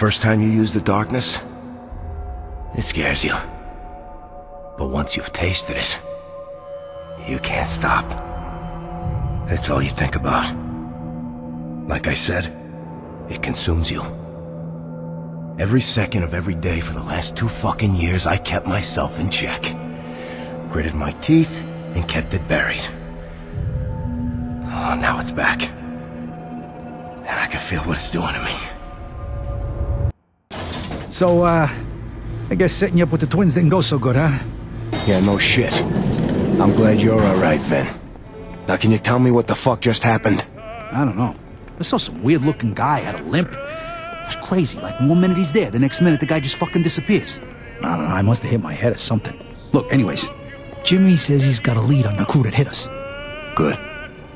First time you use the darkness, it scares you. But once you've tasted it, you can't stop. It's all you think about. Like I said, it consumes you. Every second of every day for the last 2 fucking years, I kept myself in check. Gritted my teeth and kept it buried. Oh, now it's back. And I can feel what it's doing to me. So, I guess setting you up with the twins didn't go so good, huh? Yeah, no shit. I'm glad you're alright, Vin. Now can you tell me what the fuck just happened? I don't know. I saw some weird-looking guy had a limp. It was crazy. Like, one minute he's there, the next minute the guy just fucking disappears. I don't know, I must have hit my head or something. Look, anyways, Jimmy says he's got a lead on the crew that hit us. Good.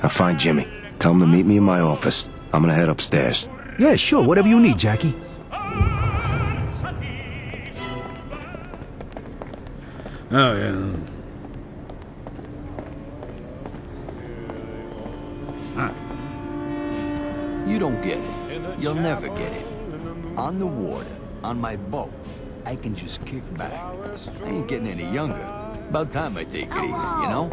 I'll find Jimmy. Tell him to meet me in my office. I'm gonna head upstairs. Yeah, sure, whatever you need, Jackie. Oh, yeah. You don't get it. You'll never get it. On the water, on my boat, I can just kick back. I ain't getting any younger. About time I take it easy, you know?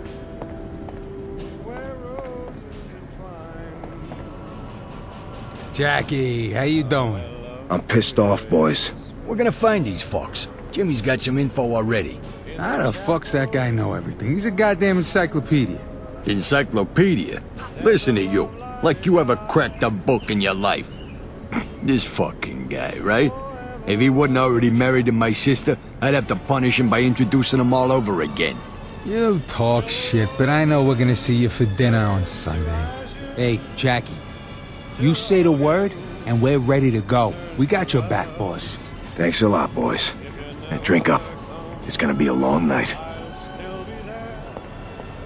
Jackie, how you doing? I'm pissed off, boys. We're gonna find these fucks. Jimmy's got some info already. How the fuck's that guy know everything? He's a goddamn encyclopedia. Encyclopedia? Listen to you. Like you ever cracked a book in your life. This fucking guy, right? If he wasn't already married to my sister, I'd have to punish him by introducing him all over again. You talk shit, but I know we're gonna see you for dinner on Sunday. Hey, Jackie, you say the word, and we're ready to go. We got your back, boss. Thanks a lot, boys. And drink up. It's gonna be a long night.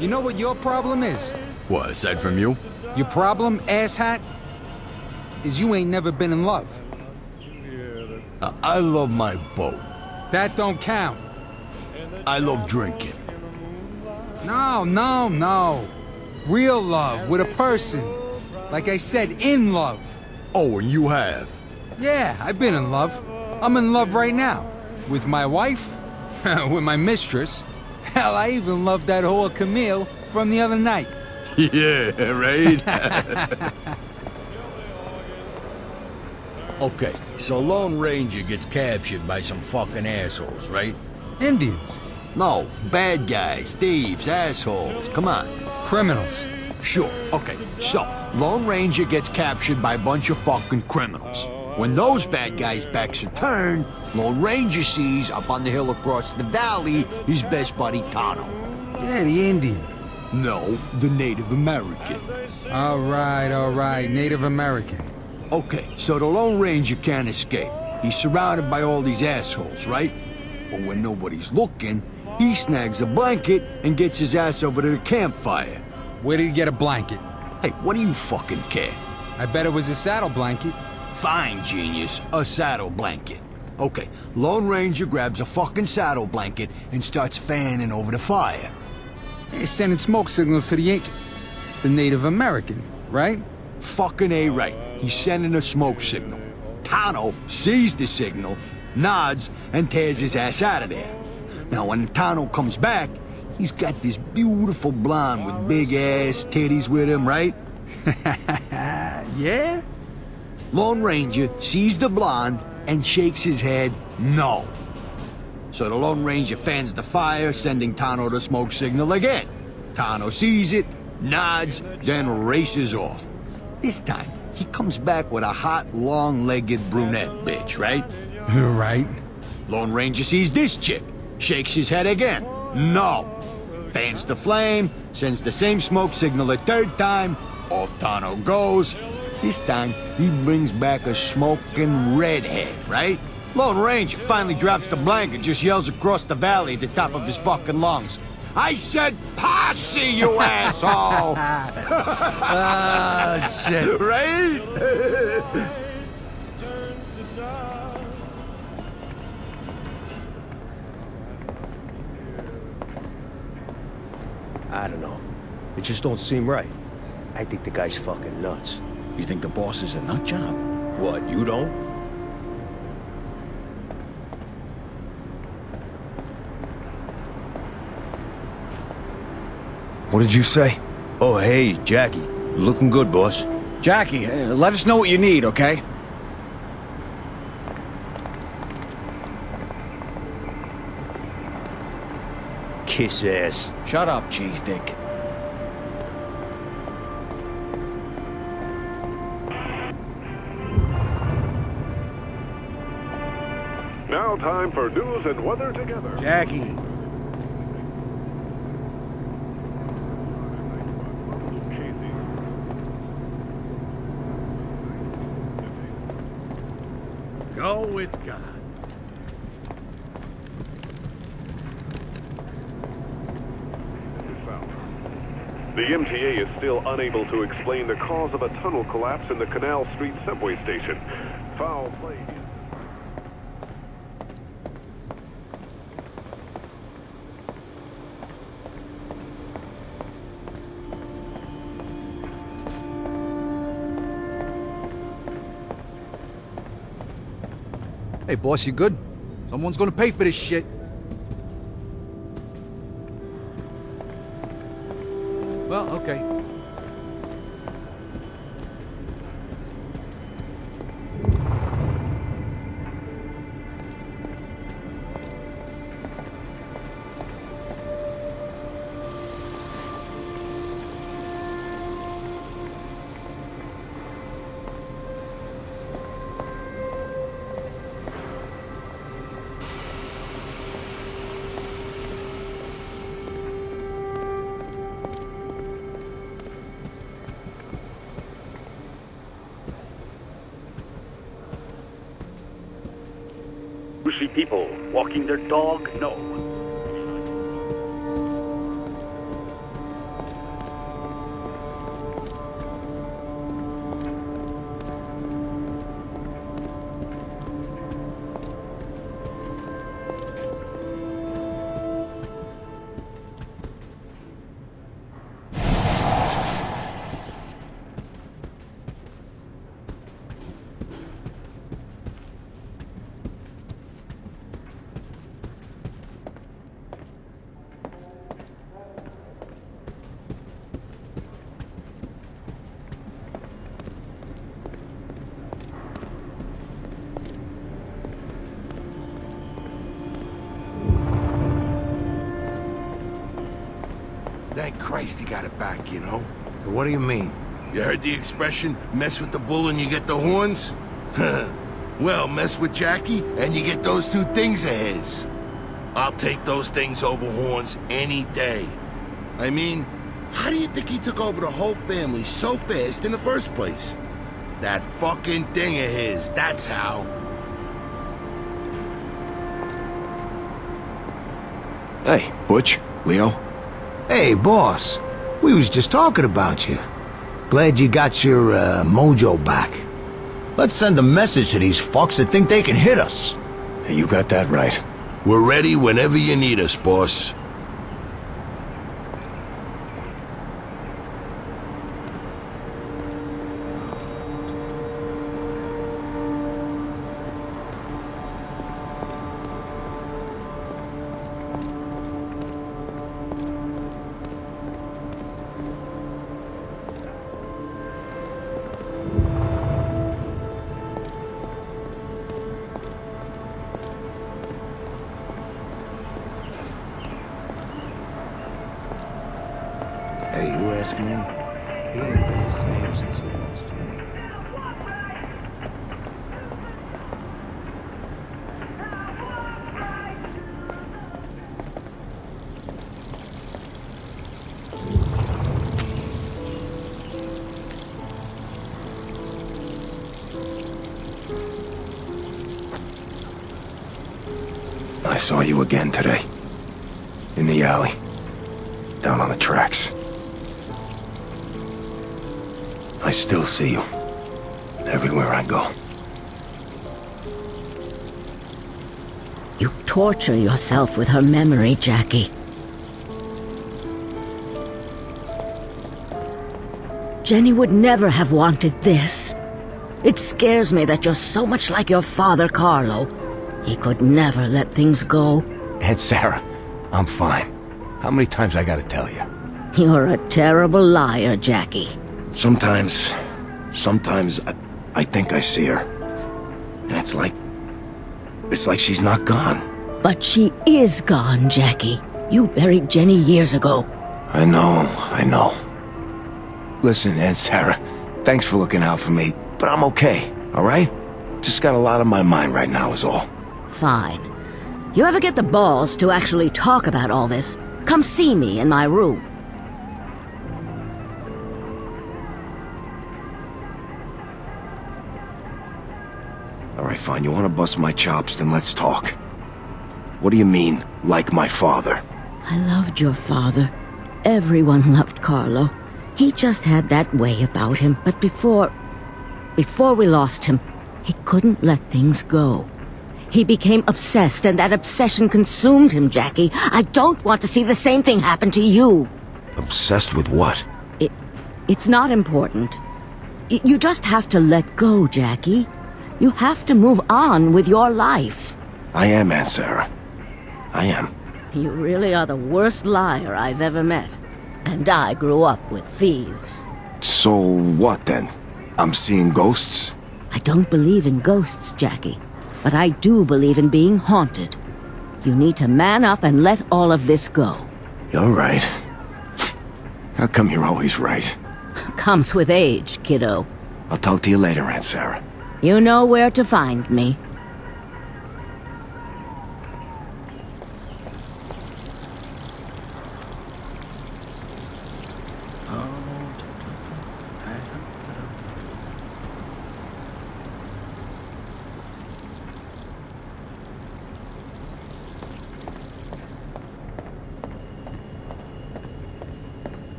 You know what your problem is? What, aside from you? Your problem, asshat, is you ain't never been in love. I love my boat. That don't count. I love drinking. No. Real love with a person. Like I said, in love. Oh, and you have? Yeah, I've been in love. I'm in love right now. With my wife, with my mistress. Hell, I even love that whore Camille from the other night. Yeah, right? Okay, so Lone Ranger gets captured by some fucking assholes, right? Indians. No, bad guys, thieves, assholes. Come on. Criminals. Sure. Okay, so Lone Ranger gets captured by a bunch of fucking criminals. When those bad guys' backs are turned, Lone Ranger sees up on the hill across the valley his best buddy Tano. Yeah, the Indian. No, the Native American. All right, Native American. Okay, so the Lone Ranger can't escape. He's surrounded by all these assholes, right? But when nobody's looking, he snags a blanket and gets his ass over to the campfire. Where did he get a blanket? Hey, what do you fucking care? I bet it was a saddle blanket. Fine, genius. A saddle blanket. Okay, Lone Ranger grabs a fucking saddle blanket and starts fanning over the fire. He's sending smoke signals to the agent. The Native American, right? Fucking A right. He's sending a smoke signal. Tano sees the signal, nods, and tears his ass out of there. Now, when Tano comes back, he's got this beautiful blonde with big ass titties with him, right? Yeah? Lone Ranger sees the blonde and shakes his head no. So the Lone Ranger fans the fire, sending Tano the smoke signal again. Tano sees it, nods, then races off. This time, he comes back with a hot, long-legged brunette bitch, right? You're right. Lone Ranger sees this chick, shakes his head again. No. Fans the flame, sends the same smoke signal a third time. Off Tano goes. This time, he brings back a smoking redhead, right? Lone Ranger finally drops the blanket, just yells across the valley at the top of his fucking lungs. I said posse, you asshole! Ah, shit. Right? I don't know. It just don't seem right. I think the guy's fucking nuts. You think the boss is a nut job? What, you don't? What did you say? Oh, hey, Jackie. Looking good, boss. Jackie, let us know what you need, okay? Kiss ass. Shut up, cheese dick. Now time for news and weather together. Jackie. Go with God. The MTA is still unable to explain the cause of a tunnel collapse in the Canal Street subway station. Foul play. Hey, boss, you good? Someone's gonna pay for this shit. Well, okay. Bushy people walking their dog? No. Thank Christ he got it back, you know? What do you mean? You heard the expression, mess with the bull and you get the horns? Well, mess with Jackie and you get those two things of his. I'll take those things over horns any day. I mean, how do you think he took over the whole family so fast in the first place? That fucking thing of his, that's how. Hey, Butch. Leo. Hey, boss. We was just talking about you. Glad you got your mojo back. Let's send a message to these fucks that think they can hit us. You got that right. We're ready whenever you need us, boss. Hey, you ask me? He ain't been the same since he lost you. I saw you again today. In the alley. Down on the tracks. I still see you. Everywhere I go. You torture yourself with her memory, Jackie. Jenny would never have wanted this. It scares me that you're so much like your father, Carlo. He could never let things go. Aunt Sarah, I'm fine. How many times I gotta tell you? You're a terrible liar, Jackie. Sometimes I think I see her. And it's like she's not gone. But she is gone, Jackie. You buried Jenny years ago. I know. Listen, Aunt Sarah, thanks for looking out for me, but I'm okay, all right? Just got a lot on my mind right now is all. Fine. You ever get the balls to actually talk about all this, come see me in my room. All right, fine, you want to bust my chops, then let's talk. What do you mean, like my father? I loved your father. Everyone loved Carlo. He just had that way about him, but before we lost him, he couldn't let things go. He became obsessed, and that obsession consumed him, Jackie. I don't want to see the same thing happen to you. Obsessed with what? It's not important. You just have to let go, Jackie. You have to move on with your life. I am, Aunt Sarah. I am. You really are the worst liar I've ever met. And I grew up with thieves. So what then? I'm seeing ghosts? I don't believe in ghosts, Jackie. But I do believe in being haunted. You need to man up and let all of this go. You're right. How come you're always right? Comes with age, kiddo. I'll talk to you later, Aunt Sarah. You know where to find me.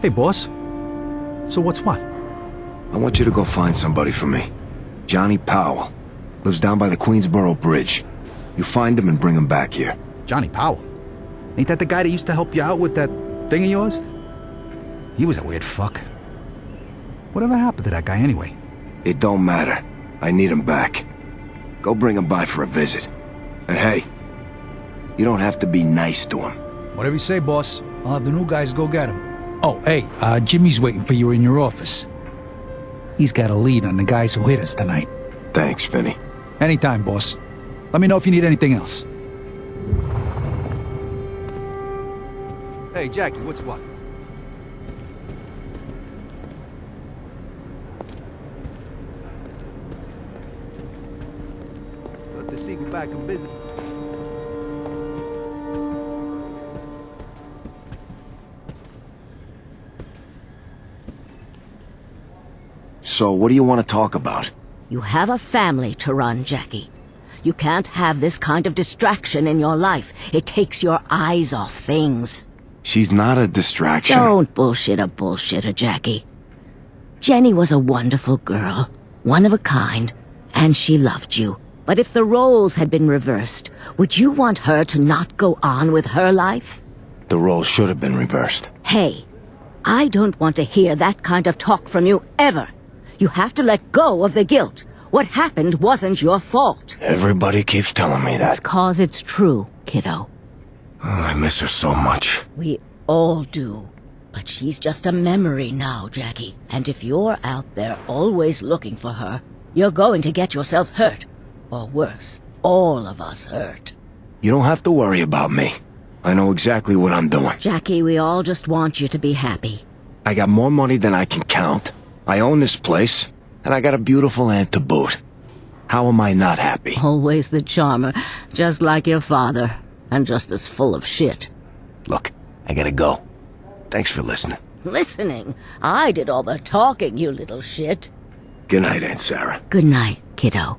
Hey, boss. So what's what? I want you to go find somebody for me. Johnny Powell. Lives down by the Queensboro Bridge. You find him and bring him back here. Johnny Powell? Ain't that the guy that used to help you out with that thing of yours? He was a weird fuck. Whatever happened to that guy anyway? It don't matter. I need him back. Go bring him by for a visit. And hey, you don't have to be nice to him. Whatever you say, boss. I'll have the new guys go get him. Oh, hey, Jimmy's waiting for you in your office. He's got a lead on the guys who hit us tonight. Thanks, Vinny. Anytime, boss. Let me know if you need anything else. Hey, Jackie, what's what? Good to see you back in business. So, what do you want to talk about? You have a family to run, Jackie. You can't have this kind of distraction in your life. It takes your eyes off things. She's not a distraction. Don't bullshit a bullshitter, Jackie. Jenny was a wonderful girl, one of a kind, and she loved you. But if the roles had been reversed, would you want her to not go on with her life? The role should have been reversed. Hey, I don't want to hear that kind of talk from you ever. You have to let go of the guilt. What happened wasn't your fault. Everybody keeps telling me that. It's 'cause it's true, kiddo. Oh, I miss her so much. We all do. But she's just a memory now, Jackie. And if you're out there always looking for her, you're going to get yourself hurt. Or worse, all of us hurt. You don't have to worry about me. I know exactly what I'm doing. Jackie, we all just want you to be happy. I got more money than I can count. I own this place, and I got a beautiful aunt to boot. How am I not happy? Always the charmer, just like your father, and just as full of shit. Look, I gotta go. Thanks for listening. Listening? I did all the talking, you little shit. Good night, Aunt Sarah. Good night, kiddo.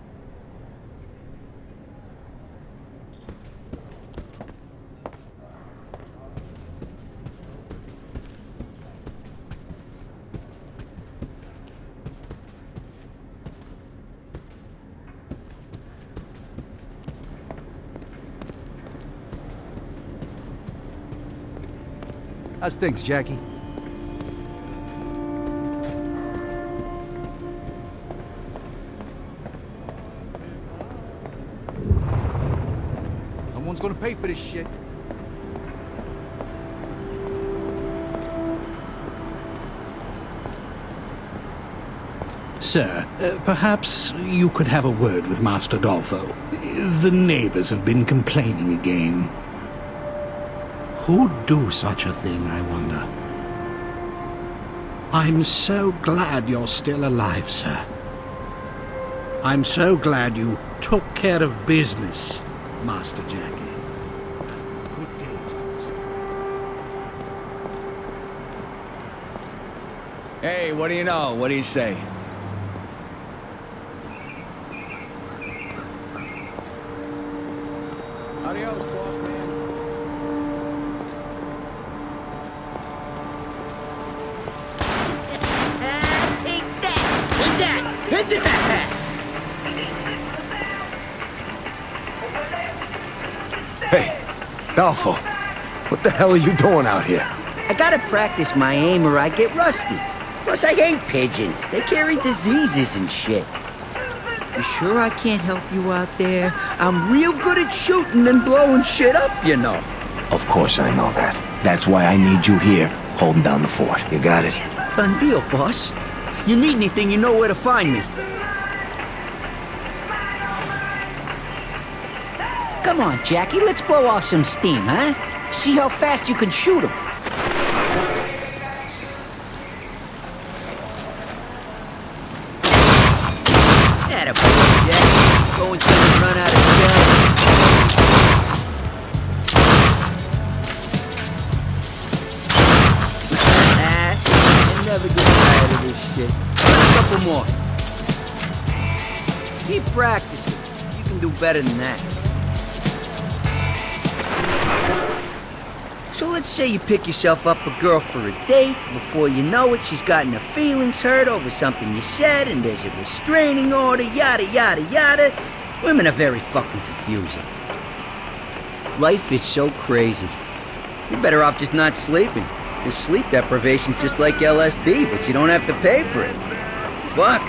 How's things, Jackie? Someone's gonna pay for this shit. Sir, perhaps you could have a word with Master Dolfo. The neighbors have been complaining again. Who'd do such a thing, I wonder? I'm so glad you're still alive, sir. I'm so glad you took care of business, Master Jackie. Good day. Hey, what do you know? What do you say? Adios, boss man. Take that! Hit that! Hit that! Hey, Dolfo, what the hell are you doing out here? I gotta practice my aim or I get rusty. Plus, I hate pigeons. They carry diseases and shit. You sure I can't help you out there? I'm real good at shooting and blowing shit up, you know. Of course I know that. That's why I need you here, holding down the fort. You got it? Done deal, boss. You need anything, you know where to find me. Come on, Jackie, let's blow off some steam, huh? See how fast you can shoot 'em. Attaboy, Jackie. Go until you run out of shells. You never get tired of this shit. A couple more. Keep practicing. You can do better than that. So let's say you pick yourself up a girl for a date. Before you know it, she's gotten her feelings hurt over something you said, and there's a restraining order, yada, yada, yada. Women are very fucking confusing. Life is so crazy. You're better off just not sleeping. Because sleep deprivation's just like LSD, but you don't have to pay for it. Fuck,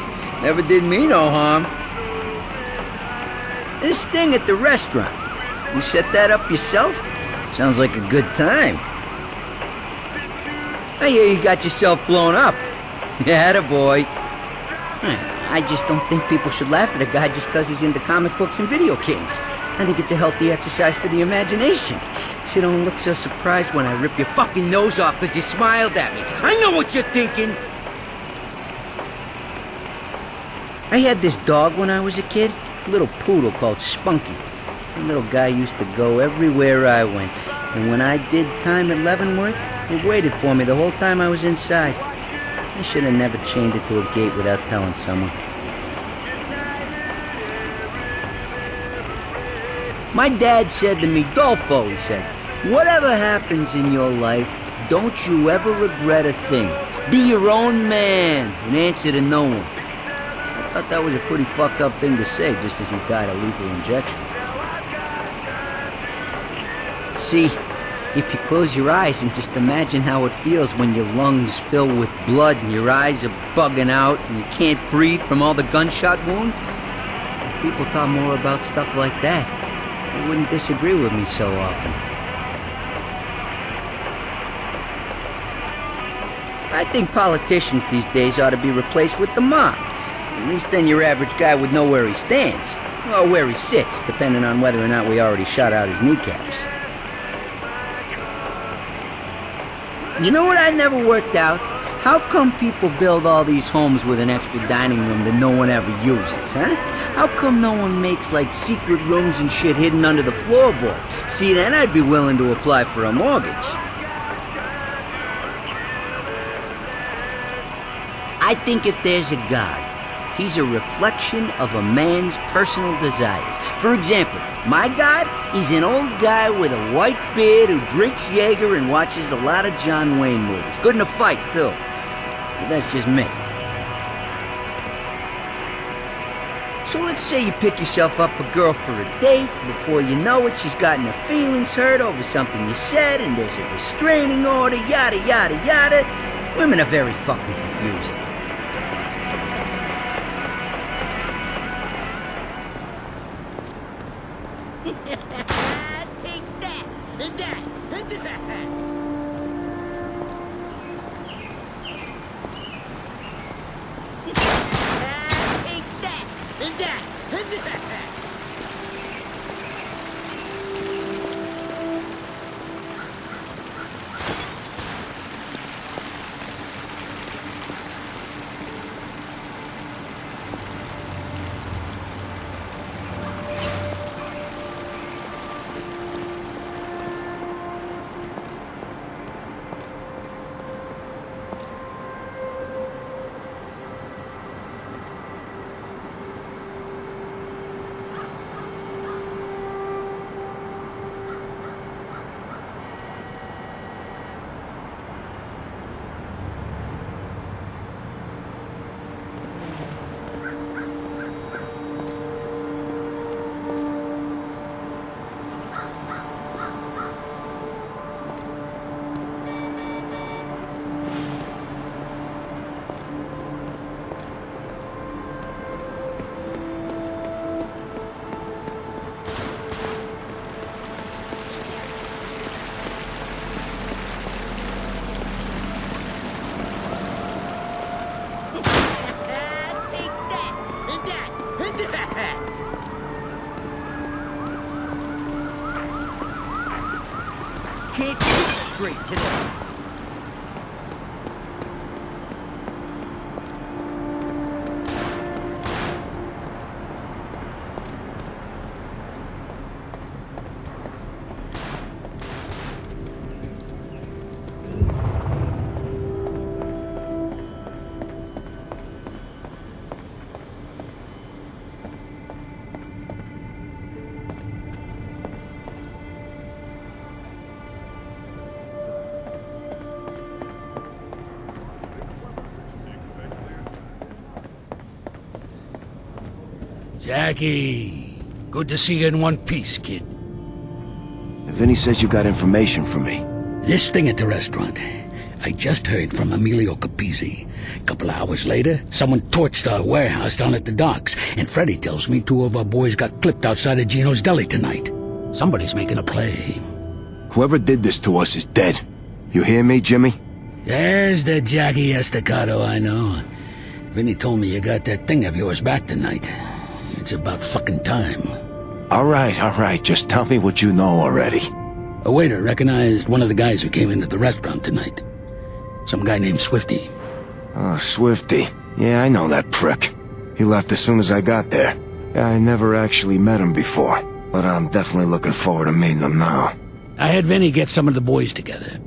never did me no harm. This thing at the restaurant, you set that up yourself? Sounds like a good time. I hear you got yourself blown up. Attaboy. I just don't think people should laugh at a guy just because he's into comic books and video games. I think it's a healthy exercise for the imagination. So don't look so surprised when I rip your fucking nose off because you smiled at me. I know what you're thinking. I had this dog when I was a kid, a little poodle called Spunky. The little guy used to go everywhere I went. And when I did time at Leavenworth, it waited for me the whole time I was inside. I should have never chained it to a gate without telling someone. My dad said to me, Dolfo, he said, whatever happens in your life, don't you ever regret a thing. Be your own man and answer to no one. I thought that was a pretty fucked up thing to say just as he died a lethal injection. See, if you close your eyes and just imagine how it feels when your lungs fill with blood and your eyes are bugging out and you can't breathe from all the gunshot wounds, if people thought more about stuff like that, they wouldn't disagree with me so often. I think politicians these days ought to be replaced with the mob. At least then your average guy would know where he stands, or where he sits, depending on whether or not we already shot out his kneecaps. You know what I never worked out? How come people build all these homes with an extra dining room that no one ever uses, huh? How come no one makes, like, secret rooms and shit hidden under the floorboards? See, then I'd be willing to apply for a mortgage. I think if there's a God, he's a reflection of a man's personal desires. For example, my God, he's an old guy with a white beard who drinks Jaeger and watches a lot of John Wayne movies. Good in a fight, too. But that's just me. So let's say you pick yourself up a girl for a date. Before you know it, she's gotten her feelings hurt over something you said, and there's a restraining order, yada, yada, yada. Women are very fucking confusing. Take that, and that, and that. Can't get it straight today. Jackie, good to see you in one piece, kid. Vinny says you got information for me. This thing at the restaurant, I just heard from Emilio Capizzi. A couple of hours later, someone torched our warehouse down at the docks, and Freddy tells me 2 of our boys got clipped outside of Gino's Deli tonight. Somebody's making a play. Whoever did this to us is dead. You hear me, Jimmy? There's the Jackie Estacado I know. Vinny told me you got that thing of yours back tonight. It's about fucking time. All right. Just tell me what you know already. A waiter recognized one of the guys who came into the restaurant tonight. Some guy named Swifty. Oh, Swifty. Yeah, I know that prick. He left as soon as I got there. I never actually met him before, but I'm definitely looking forward to meeting him now. I had Vinny get some of the boys together.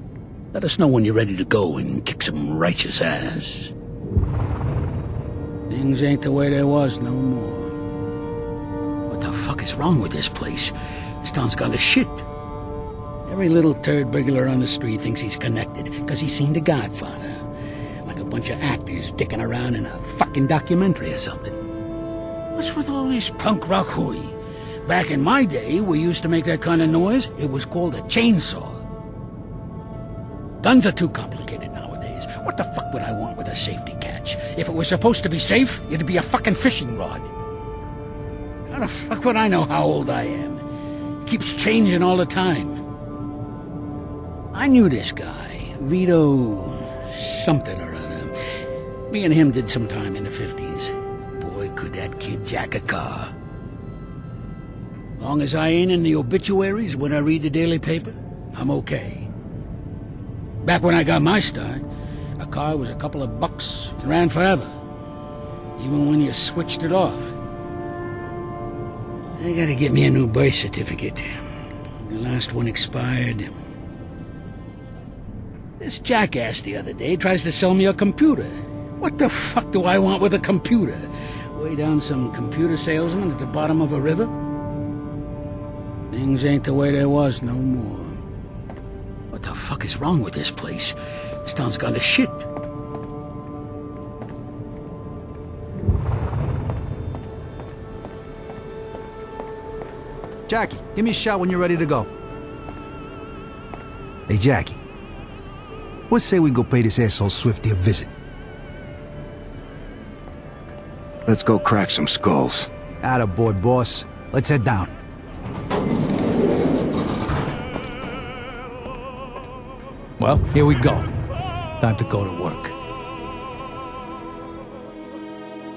Let us know when you're ready to go and kick some righteous ass. Things ain't the way they was no more. What the fuck is wrong with this place? This town's gone to shit. Every little turd burglar on the street thinks he's connected because he's seen The Godfather. Like a bunch of actors dicking around in a fucking documentary or something. What's with all this punk rock hooey? Back in my day, we used to make that kind of noise. It was called a chainsaw. Guns are too complicated nowadays. What the fuck would I want with a safety catch? If it was supposed to be safe, it'd be a fucking fishing rod. How the fuck would I know how old I am? It keeps changing all the time. I knew this guy, Vito something or other. Me and him did some time in the 50s. Boy, could that kid jack a car. Long as I ain't in the obituaries when I read the daily paper, I'm okay. Back when I got my start, a car was a couple of bucks and ran forever. Even when you switched it off. I gotta get me a new birth certificate. The last one expired. This jackass the other day tries to sell me a computer. What the fuck do I want with a computer? Way down some computer salesman at the bottom of a river? Things ain't the way they was no more. What the fuck is wrong with this place? This town's gone to shit. Jackie, give me a shout when you're ready to go. Hey, Jackie. What say we go pay this asshole Swifty a visit? Let's go crack some skulls. Attaboy, boss. Let's head down. Well, here we go. Time to go to work.